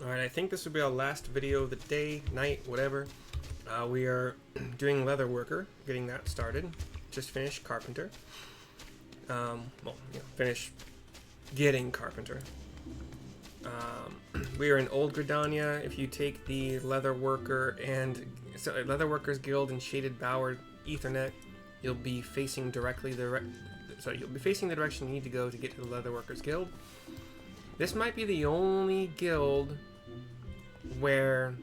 Alright, I think this will be our last video of the day, night, whatever. We are doing Leatherworker, getting that started. Just finished Carpenter. Finish getting Carpenter. We are in Old Gridania. If you take the Leatherworker and Leatherworkers Guild and Shaded Bower Ethernet, you'll be facing directly you'll be facing the direction you need to go to get to the Leatherworkers Guild. This might be the only guild where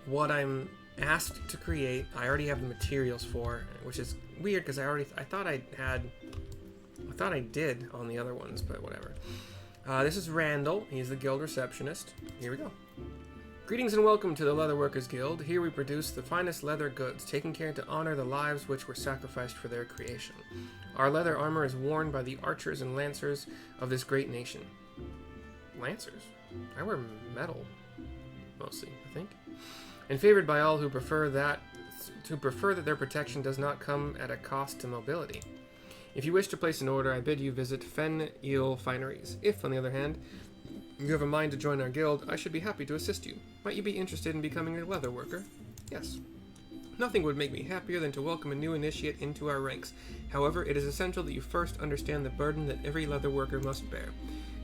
what I'm asked to create, I already have the materials for, which is weird because I thought I did on the other ones, but whatever. This is Randall. He's the guild receptionist. Here we go. Greetings and welcome to the Leatherworkers Guild. Here we produce the finest leather goods, taking care to honor the lives which were sacrificed for their creation. Our leather armor is worn by the archers and lancers of this great nation. Lancers? I wear metal, mostly, I think. And favored by all who prefer that their protection does not come at a cost to mobility. If you wish to place an order, I bid you visit Fen Eel Fineries. If, on the other hand, you have a mind to join our guild, I should be happy to assist you. Might you be interested in becoming a leather worker? Yes. Nothing would make me happier than to welcome a new initiate into our ranks. However, it is essential that you first understand the burden that every leather worker must bear.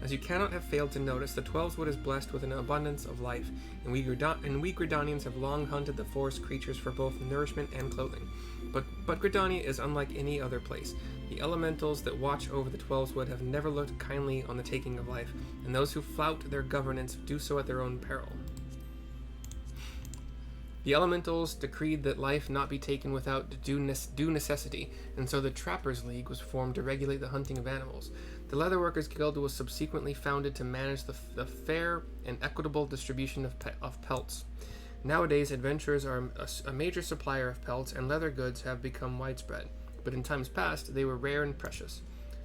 As you cannot have failed to notice, the Twelveswood is blessed with an abundance of life, and we Gridanians have long hunted the forest creatures for both nourishment and clothing. But Gridania is unlike any other place. The elementals that watch over the Twelveswood have never looked kindly on the taking of life, and those who flout their governance do so at their own peril. The elementals decreed that life not be taken without due necessity, and so the Trappers' League was formed to regulate the hunting of animals. The Leatherworkers Guild was subsequently founded to manage the fair and equitable distribution of pelts. Nowadays, adventurers are a major supplier of pelts, and leather goods have become widespread, but in times past, they were rare and precious.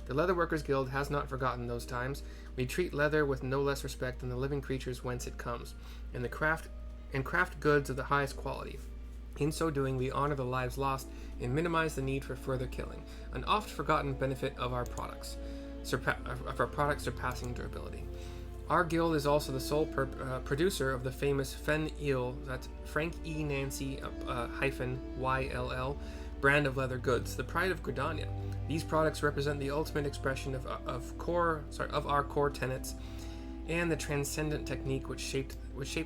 The Leatherworkers Guild has not forgotten those times. We treat leather with no less respect than the living creatures whence it comes, and craft goods of the highest quality. In so doing, we honor the lives lost and minimize the need for further killing, an oft-forgotten benefit of our products surpassing durability. Our guild is also the sole producer of the famous Fen Eel, that's Frank E. Nancy -YLL, brand of leather goods, the pride of Gridania. These products represent the ultimate expression of our core tenets and the transcendent technique which shaped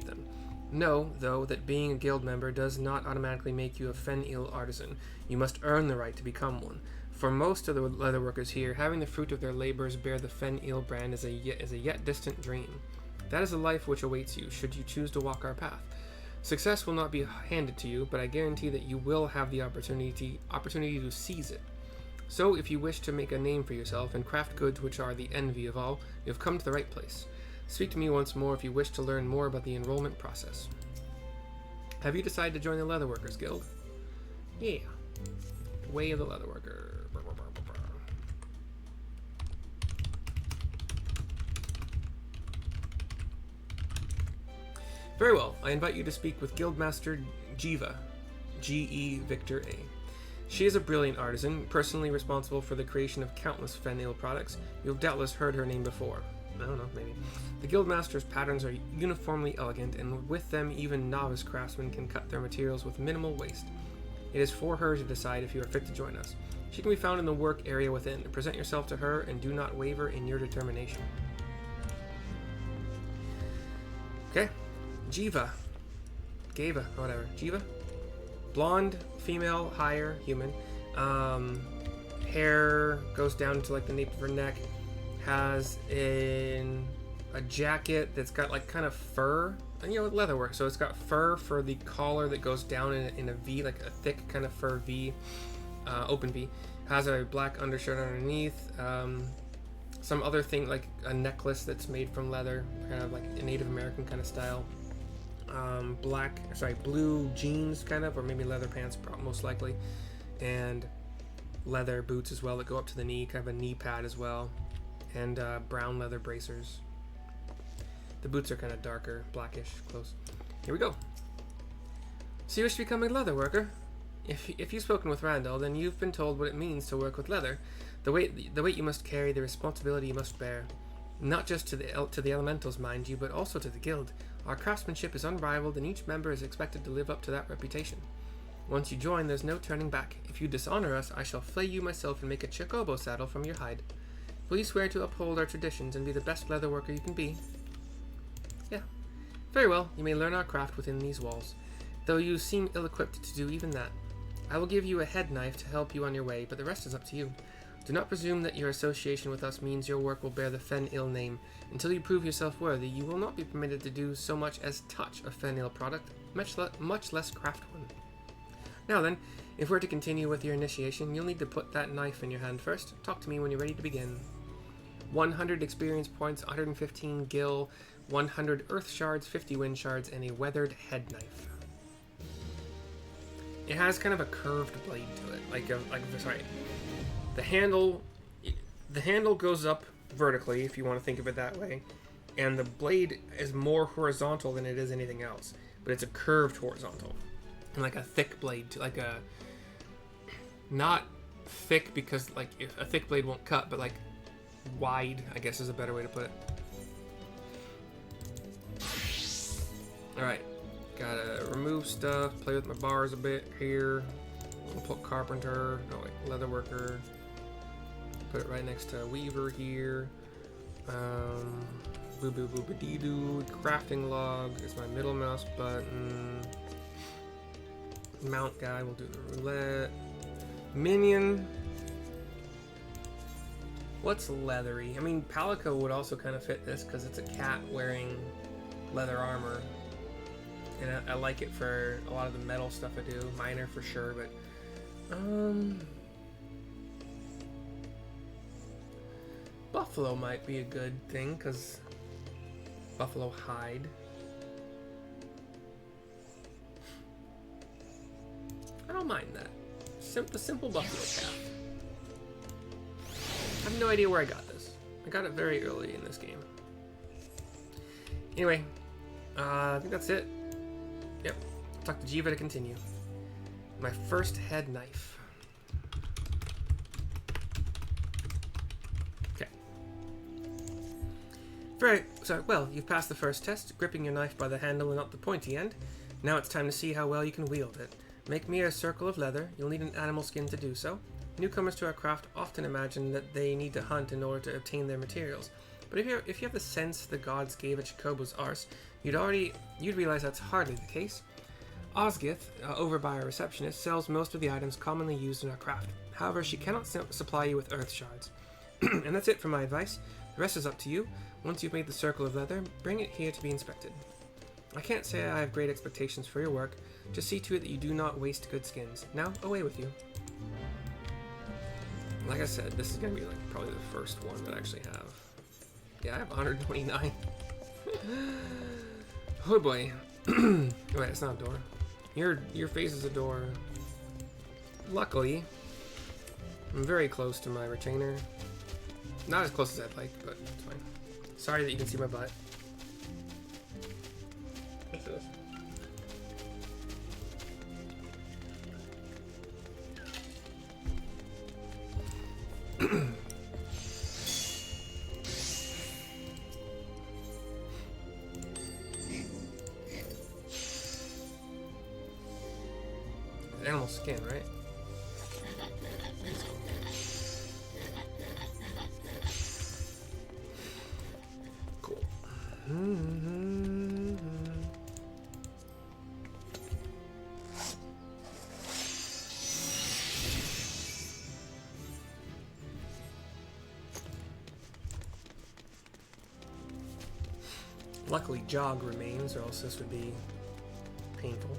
them. Know, though, that being a guild member does not automatically make you a Fen Eel artisan. You must earn the right to become one. For most of the leatherworkers here, having the fruit of their labors bear the Fen Eel brand is a yet distant dream. That is the life which awaits you, should you choose to walk our path. Success will not be handed to you, but I guarantee that you will have the opportunity to seize it. So, if you wish to make a name for yourself and craft goods which are the envy of all, you have come to the right place. Speak to me once more if you wish to learn more about the enrollment process. Have you decided to join the Leatherworkers Guild? Yeah. Way of the Leatherworker. Very well. I invite you to speak with Guildmaster Jiva, G-E Victor A. She is a brilliant artisan, personally responsible for the creation of countless Fen Eel products. You have doubtless heard her name before. I don't know, maybe. The Guildmaster's patterns are uniformly elegant, and with them even novice craftsmen can cut their materials with minimal waste. It is for her to decide if you are fit to join us. She can be found in the work area within. Present yourself to her and do not waver in your determination. Okay. Jiva. Gava, whatever. Jiva? Blonde, female, higher, human. Hair goes down to like the nape of her neck. Has a jacket that's got like kind of fur, and leatherwork, so it's got fur for the collar that goes down in a V, like a thick kind of fur V, open V. Has a black undershirt underneath, some other thing like a necklace that's made from leather, kind of like a Native American kind of style. Blue jeans kind of, or maybe leather pants most likely, and leather boots as well that go up to the knee, kind of a knee pad as well. And brown leather bracers. The boots are kind of darker, blackish, close. Here we go. So you wish to become a leather worker? If you've spoken with Randall, then you've been told what it means to work with leather, the weight you must carry, the responsibility you must bear. Not just to the elementals, mind you, but also to the guild. Our craftsmanship is unrivaled, and each member is expected to live up to that reputation. Once you join, there's no turning back. If you dishonor us, I shall flay you myself and make a chocobo saddle from your hide. Please swear to uphold our traditions and be the best leatherworker you can be. Yeah. Very well, you may learn our craft within these walls, though you seem ill-equipped to do even that. I will give you a head knife to help you on your way, but the rest is up to you. Do not presume that your association with us means your work will bear the Fen-Il name. Until you prove yourself worthy, you will not be permitted to do so much as touch a Fen-Il product, much less craft one. Now then, if we're to continue with your initiation, you'll need to put that knife in your hand first. Talk to me when you're ready to begin. 100 experience points, 115 gil, 100 earth shards, 50 wind shards, and a weathered head knife. It has kind of a curved blade to it, the handle goes up vertically, if you want to think of it that way, and the blade is more horizontal than it is anything else, but it's a curved horizontal, and like a thick blade, like a, not thick because like if a thick blade won't cut, but like wide, I guess is a better way to put it. Alright, gotta remove stuff, play with my bars a bit here. We'll put carpenter, leatherworker. Put it right next to weaver here. Boo boo boo dee doo. Crafting log is my middle mouse button. Mount guy, we'll do the roulette. Minion. What's leathery? I mean, Palico would also kind of fit this because it's a cat wearing leather armor. And I like it for a lot of the metal stuff I do. Minor for sure, but buffalo might be a good thing because buffalo hide. I don't mind that. The simple buffalo cap. I have no idea where I got this. I got it very early in this game. Anyway, I think that's it. Yep. Talk to Jiva to continue. My first head knife. Okay. Right, so, well, you've passed the first test, gripping your knife by the handle and not the pointy end. Now it's time to see how well you can wield it. Make me a circle of leather. You'll need an animal skin to do so. Newcomers to our craft often imagine that they need to hunt in order to obtain their materials. But if you have the sense the gods gave a Chocobo's arse, you'd realize that's hardly the case. Osgith, over by our receptionist, sells most of the items commonly used in our craft. However, she cannot supply you with earth shards. And that's it for my advice. The rest is up to you. Once you've made the circle of leather, bring it here to be inspected. I can't say I have great expectations for your work. Just see to it that you do not waste good skins. Now, away with you. Like I said, this is going to be like probably the first one that I actually have. Yeah, I have 129. Oh boy. Wait, it's not a door. Your face is a door. Luckily, I'm very close to my retainer. Not as close as I'd like, but it's fine. Sorry that you can see my butt. What's this? Animal skin, right? Cool. Luckily, jog remains, or else this would be painful.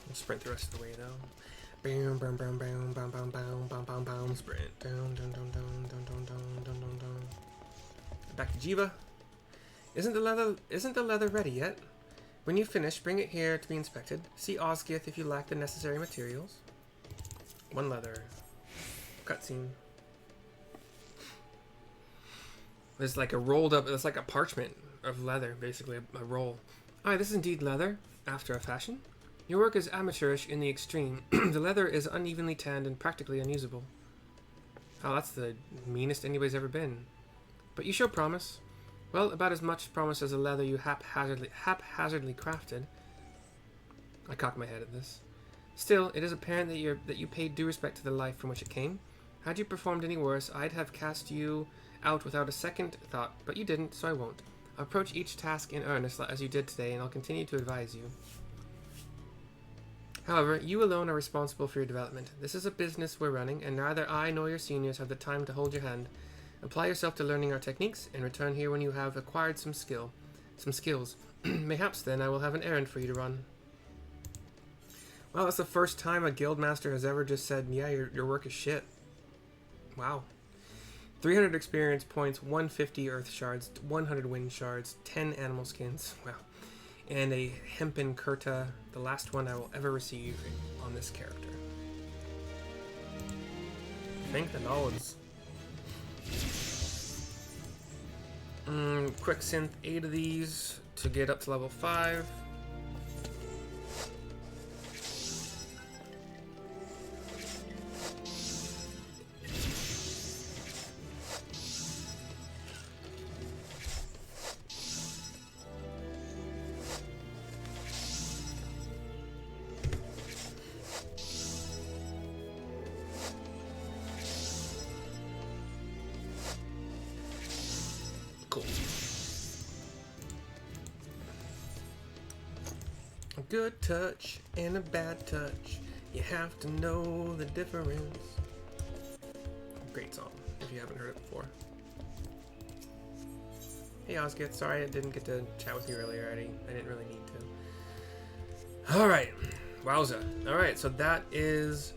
We'll sprint the rest of the way though. Bam, bam, bam, bam, bam, bam, bam, bam, bam, bam. Sprint down, down, down, down, down, down, down, down, down, down. Back to Jiva. Isn't the leather ready yet? When you finish, bring it here to be inspected. See Osgith if you lack the necessary materials. One leather. Cutscene. There's like a rolled up, it's like a parchment of leather, basically a roll. Alright, this is indeed leather, after a fashion. Your work is amateurish in the extreme. The leather is unevenly tanned and practically unusable. Oh, that's the meanest anybody's ever been. But you show promise. Well, about as much promise as the leather you haphazardly crafted. I cock my head at this. Still, it is apparent that you paid due respect to the life from which it came. Had you performed any worse, I'd have cast you out without a second thought, but you didn't, so I won't. I'll approach each task in earnest as you did today, and I'll continue to advise you. However, you alone are responsible for your development. This is a business we're running, and neither I nor your seniors have the time to hold your hand. Apply yourself to learning our techniques, and return here when you have acquired some skills. Mayhaps then I will have an errand for you to run. Well, that's the first time a Guildmaster has ever just said, yeah, your work is shit. Wow. 300 experience points, 150 earth shards, 100 wind shards, 10 animal skins. Wow. And a hempen kurta, the last one I will ever receive on this character. Thank the Lords. Quick synth 8 of these to get up to level 5. Cool. A good touch and a bad touch. You have to know the difference. Great song, if you haven't heard it before. Hey Osgood, sorry I didn't get to chat with you earlier. I didn't really need to. Alright. Wowza. Alright, so that is...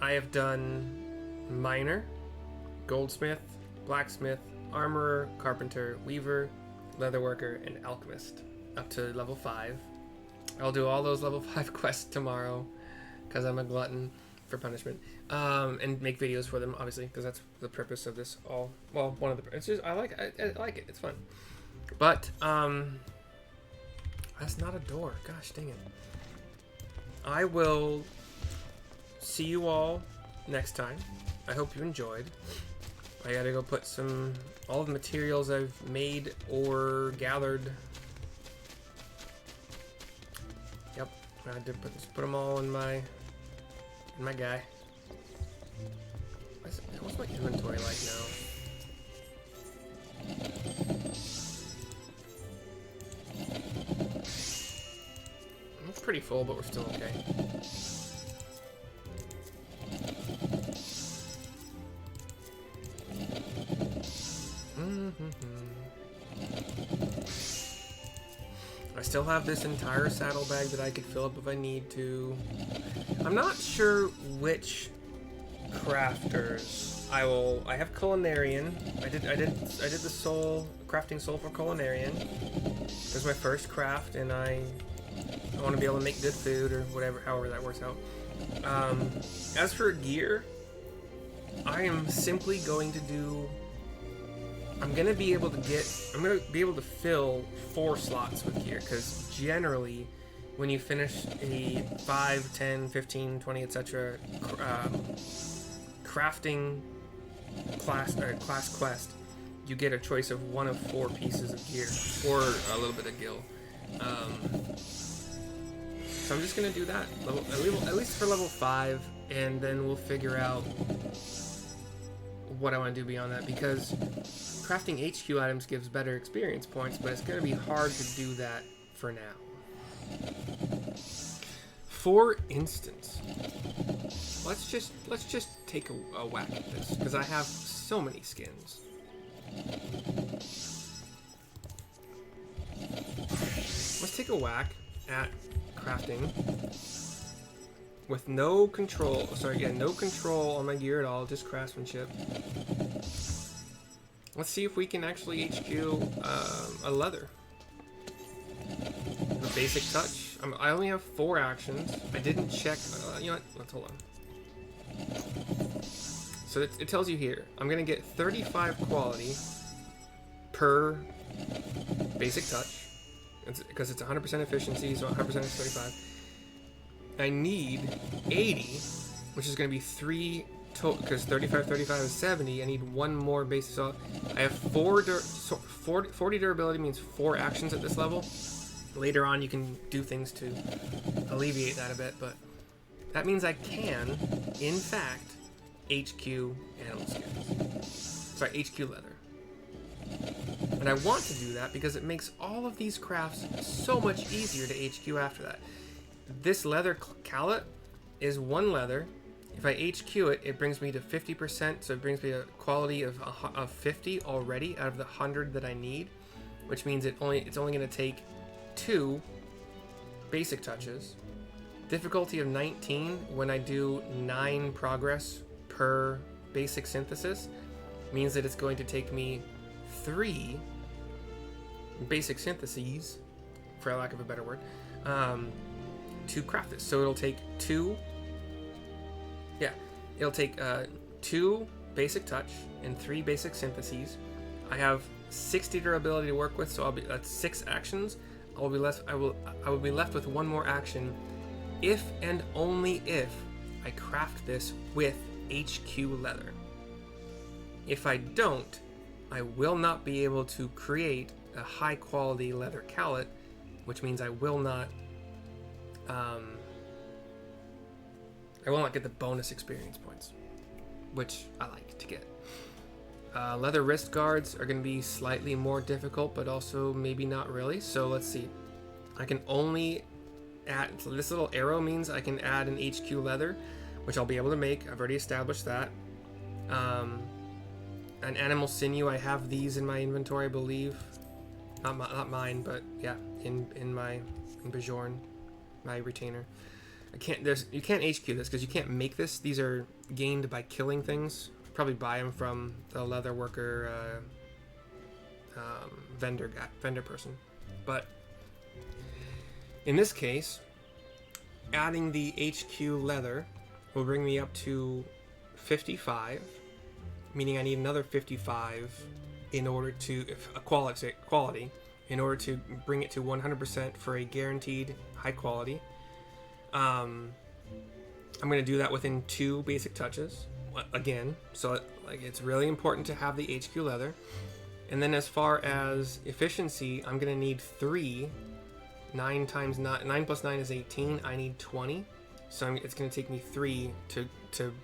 I have done Miner, Goldsmith, Blacksmith, Armorer, Carpenter, Weaver, Leatherworker, and Alchemist up to level 5. I'll do all those level 5 quests tomorrow because I'm a glutton for punishment, and make videos for them, obviously, because that's the purpose of this. All well, one of the. It's just I like it. It's fun, but that's not a door. Gosh dang it! I will see you all next time. I hope you enjoyed. I gotta go put all the materials I've made or gathered. Yep, I did put them all in my guy. What's my inventory like now? It's pretty full, but we're still okay. I still have this entire saddlebag that I could fill up if I need to. I'm not sure which crafters I have Culinarian. I did the crafting soul for Culinarian. It was my first craft, and I want to be able to make good food or whatever, however that works out. As for gear, I am simply going to do. I'm gonna be able to fill 4 slots with gear, because generally when you finish a 5, 10, 15, 20, etc. Crafting class quest, you get a choice of one of 4 pieces of gear or a little bit of gil. So I'm just gonna do that at least for level 5, and then we'll figure out what I want to do beyond that, because crafting HQ items gives better experience points, but it's going to be hard to do that for now. For instance, let's just take a whack at this, because I have so many skins. Let's take a whack at crafting with no control. Sorry, yeah, no control on my gear at all, just craftsmanship. Let's see if we can actually HQ a leather. A basic touch. I only have 4 actions. I didn't check. You know what? Let's hold on. So it tells you here. I'm gonna get 35 quality per basic touch, because it's 100% efficiency, so 100% is 35. I need 80, which is gonna be 3 because 35, 35 is 70. I need one more basic. So I have 40 durability means 4 actions at this level. Later on, you can do things to alleviate that a bit, but that means I can, in fact, HQ animal skins. Sorry, HQ leather. And I want to do that because it makes all of these crafts so much easier to HQ after that. This leather callet is 1 leather. If I HQ it, it brings me to 50%, so it brings me a quality of 50 already out of the 100 that I need, which means it's only going to take 2 basic touches. Difficulty of 19 when I do 9 progress per basic synthesis means that it's going to take me 3 basic syntheses, for lack of a better word, to craft this. So it'll take 2 basic touch and 3 basic syntheses. I have 60 durability to work with, so that's 6 actions. I will be left with 1 more action if and only if I craft this with HQ leather. If I don't, I will not be able to create a high quality leather callet, which means I will not get the bonus experience points, which I like to get. Leather wrist guards are going to be slightly more difficult, but also maybe not really. So let's see. I can only add, so this little arrow means I can add an HQ leather, which I'll be able to make. I've already established that. An animal sinew, I have these in my inventory, I believe. Not mine, but yeah, in Bajorn, my retainer. You can't HQ this because you can't make this. These are gained by killing things. Probably buy them from the Leatherworker vendor person. But in this case, adding the HQ leather will bring me up to 55, meaning I need another 55 in order to quality in order to bring it to 100% for a guaranteed high quality. I'm going to do that within 2 basic touches again, so it's really important to have the HQ leather. And then as far as efficiency, I'm going to need 3. 9 plus 9 is 18. I need 20, so it's going to take me 3 to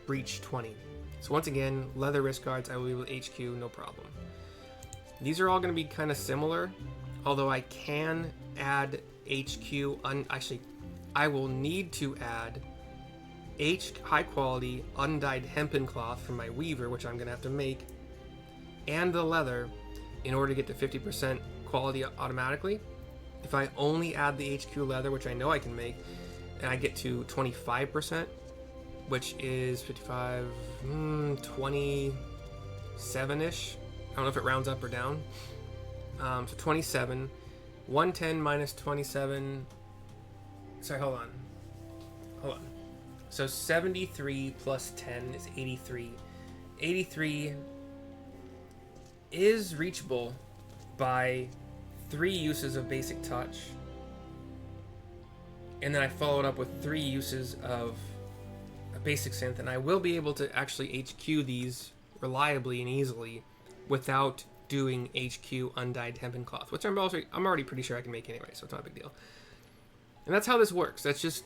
breach 20. So once again, leather wrist guards I will be able to HQ no problem. These are all going to be kind of similar, although I can add HQ. Actually, I will need to add high quality undyed hempen cloth from my weaver, which I'm going to have to make, and the leather in order to get to 50% quality automatically. If I only add the HQ leather, which I know I can make, and I get to 25%, which is 55, 27-ish. I don't know if it rounds up or down. So 27. 110 minus 27. Sorry, hold on. So 73 plus 10 is 83. 83 is reachable by 3 uses of basic touch. And then I followed up with 3 uses of a basic synth, and I will be able to actually HQ these reliably and easily without doing HQ undyed hempen cloth, which I'm already pretty sure I can make anyway, so it's not a big deal. And that's how this works. That's just,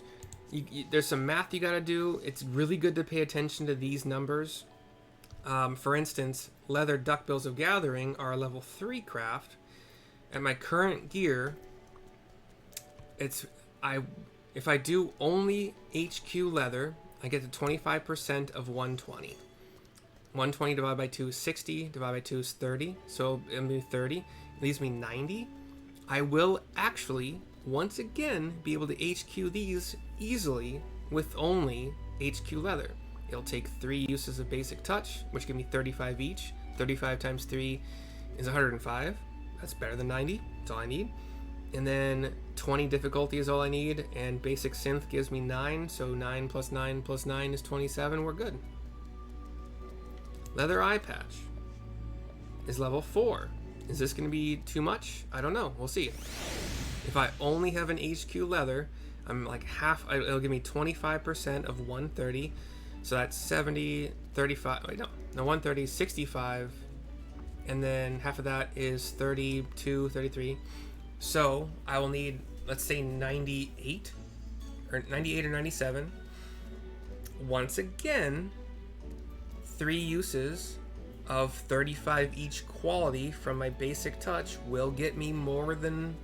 there's some math you gotta do. It's really good to pay attention to these numbers. For instance, leather duckbills of gathering are a level 3 craft. At my current gear, if I do only HQ leather, I get to 25% of 120. 120 divided by 2 is 60, divided by 2 is 30, so it'll be 30. It leaves me 90. I will actually, once again, be able to HQ these easily with only HQ leather. It'll take 3 uses of basic touch, which give me 35 each. 35 times 3 is 105. That's better than 90. That's all I need. And then 20 difficulty is all I need, and basic synth gives me 9, so 9 plus 9 plus 9 is 27. We're good. Leather eye patch is level 4. Is this going to be too much? I don't know. We'll see. If I only have an HQ leather, I'm like half. It'll give me 25% of 130, so that's 70. 35. Wait, no, 130, 65, and then half of that is 32, 33. So I will need, let's say 98 or 97. Once again, 3 uses of 35 each quality from my basic touch will get me more than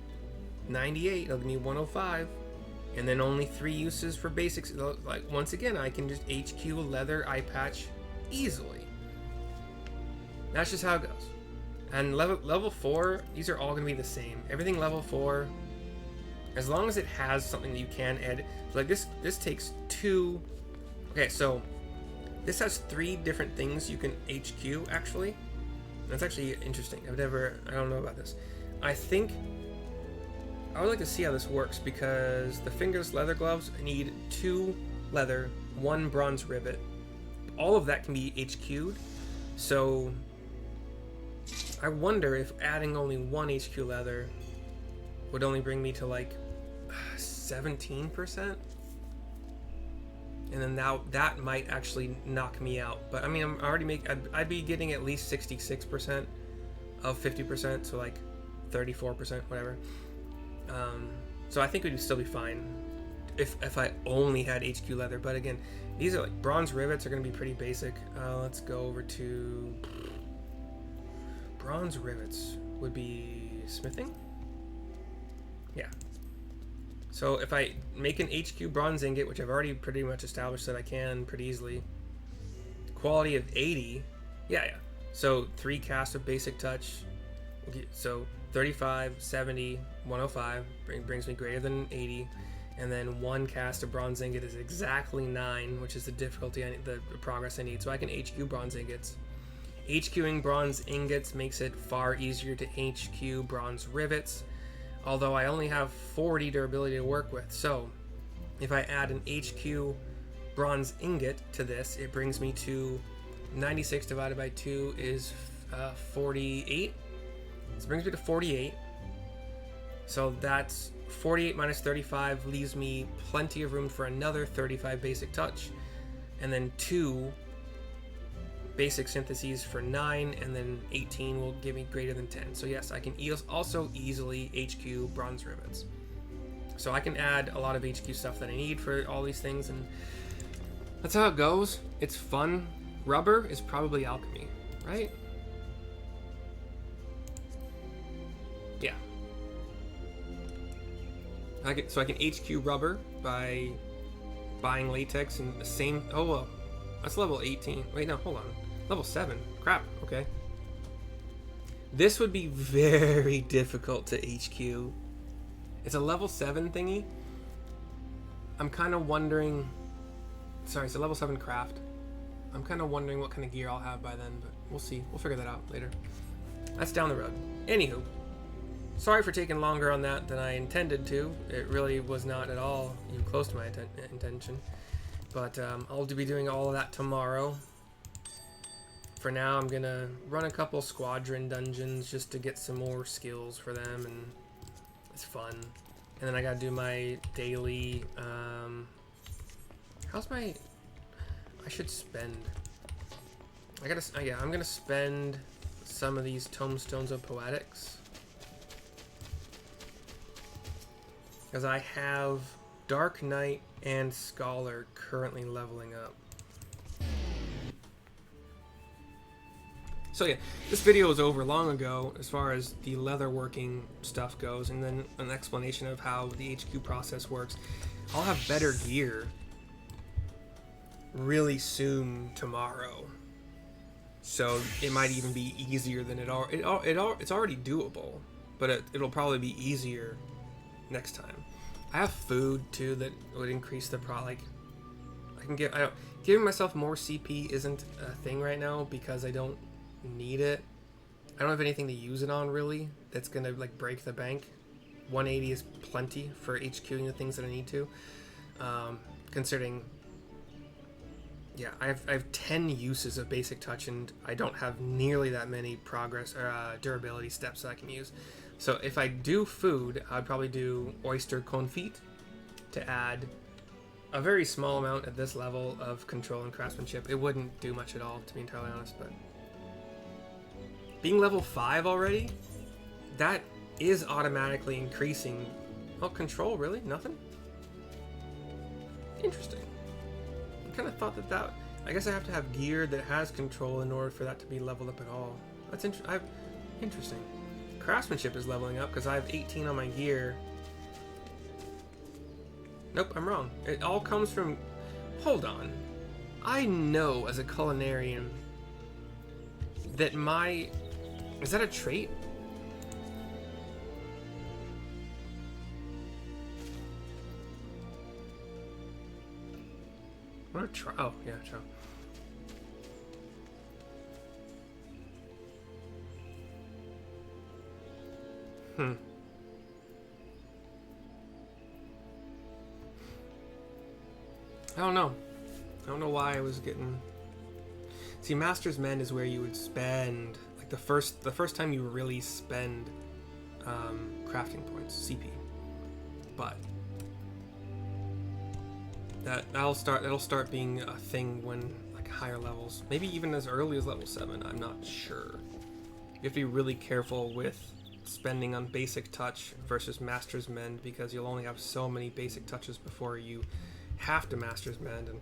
98. It'll give me 105. And then only 3 uses for basics. Like, once again, I can just HQ leather eye patch easily. That's just how it goes. And level 4, these are all going to be the same. Everything level 4, as long as it has something that you can add. Like this takes 2. Okay, so this has 3 different things you can HQ, actually. That's actually interesting. I don't know about this. I think I would like to see how this works, because the fingerless leather gloves need 2 leather, 1 bronze rivet. All of that can be HQ'd, so I wonder if adding only 1 HQ leather would only bring me to like 17%. And then that might actually knock me out. But I mean, I'm already I'd be getting at least 66% of 50%, so like 34%, whatever. So I think we'd still be fine if I only had HQ leather. But again, these are like bronze rivets are going to be pretty basic. Let's go over to bronze rivets would be smithing. Yeah. So if I make an HQ bronze ingot, which I've already pretty much established that I can pretty easily, quality of 80, yeah. So 3 casts of basic touch, so 35, 70, 105 brings me greater than 80, and then 1 cast of bronze ingot is exactly 9, which is the difficulty, the progress I need. So I can HQ bronze ingots. HQing bronze ingots makes it far easier to HQ bronze rivets, although I only have 40 durability to work with. So if I add an HQ bronze ingot to this, it brings me to 96 divided by 2 is 48. So it brings me to 48. So that's 48 minus 35 leaves me plenty of room for another 35 basic touch, and then 2 basic syntheses for 9, and then 18 will give me greater than 10. So yes, I can also easily HQ bronze rivets. So I can add a lot of HQ stuff that I need for all these things, and that's how it goes. It's fun. Rubber is probably alchemy, right? Yeah. So I can HQ rubber by buying latex and the same. Oh well, that's level 18. Wait, no, hold on. Level 7. Crap. Okay. This would be very difficult to HQ. It's a level 7 thingy. I'm kind of wondering. Sorry, it's a level 7 craft. I'm kind of wondering what kind of gear I'll have by then, but we'll see. We'll figure that out later. That's down the road. Anywho, sorry for taking longer on that than I intended to. It really was not at all even close to my intention. But I'll be doing all of that tomorrow. For now, I'm going to run a couple squadron dungeons just to get some more skills for them, and it's fun. And then I got to do my daily... how's my... I should spend... I'm going to spend some of these tomestones of poetics. Because I have Dark Knight and Scholar currently leveling up. So yeah, this video was over long ago as far as the leatherworking stuff goes, and then an explanation of how the HQ process works. I'll have better gear really soon tomorrow, so it might even be easier than it's already doable, but it'll probably be easier next time. I have food too that would increase the I can giving myself more CP isn't a thing right now because I don't need it. I don't have anything to use it on really that's gonna like break the bank. 180 is plenty for HQing the things that I need to. Considering, yeah, I have 10 uses of basic touch, and I don't have nearly that many progress or durability steps that I can use. So if I do food, I'd probably do oyster confit to add a very small amount at this level of control and craftsmanship. It wouldn't do much at all, to be entirely honest, but being level 5 already, that is automatically increasing. Oh, control, really? Nothing? Interesting. I kind of thought that I guess I have to have gear that has control in order for that to be leveled up at all. That's interesting. Craftsmanship is leveling up because I have 18 on my gear. Nope, I'm wrong. It all comes from... Hold on. I know as a culinarian that my... Is that a trait? What a try? Oh, yeah, try. I don't know. I don't know why I was getting... See, Master's Mend is where you would spend, like the first time you really spend crafting points, CP. But that'll start being a thing when like higher levels, maybe even as early as level 7. I'm not sure. You have to be really careful with spending on basic touch versus Master's Mend because you'll only have so many basic touches before you have to Master's Mend and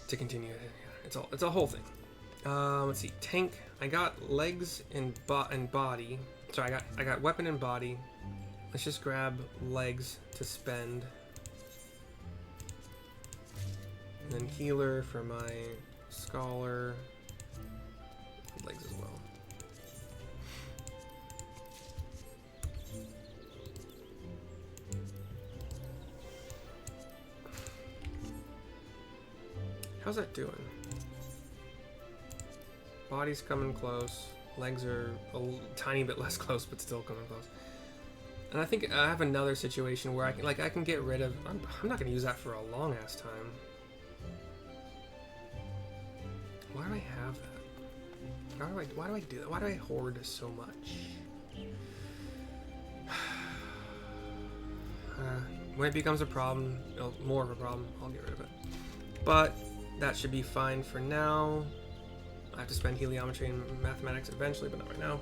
to continue. It's a whole thing. Let's see, tank. I got legs and body. Sorry, I got weapon and body. Let's just grab legs to spend. And then healer for my scholar. Legs as well. How's that doing? Body's coming close. Legs are a tiny bit less close, but still coming close. And I think I have another situation where I can get rid of... I'm not going to use that for a long ass time. Why do I have that? Why do I do that? Why do I hoard so much? When it becomes a problem, more of a problem, I'll get rid of it. But that should be fine for now. I have to spend heliometry and mathematics eventually, but not right now.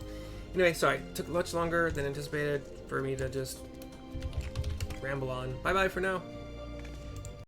Anyway, sorry, it took much longer than anticipated for me to just ramble on. Bye bye for now.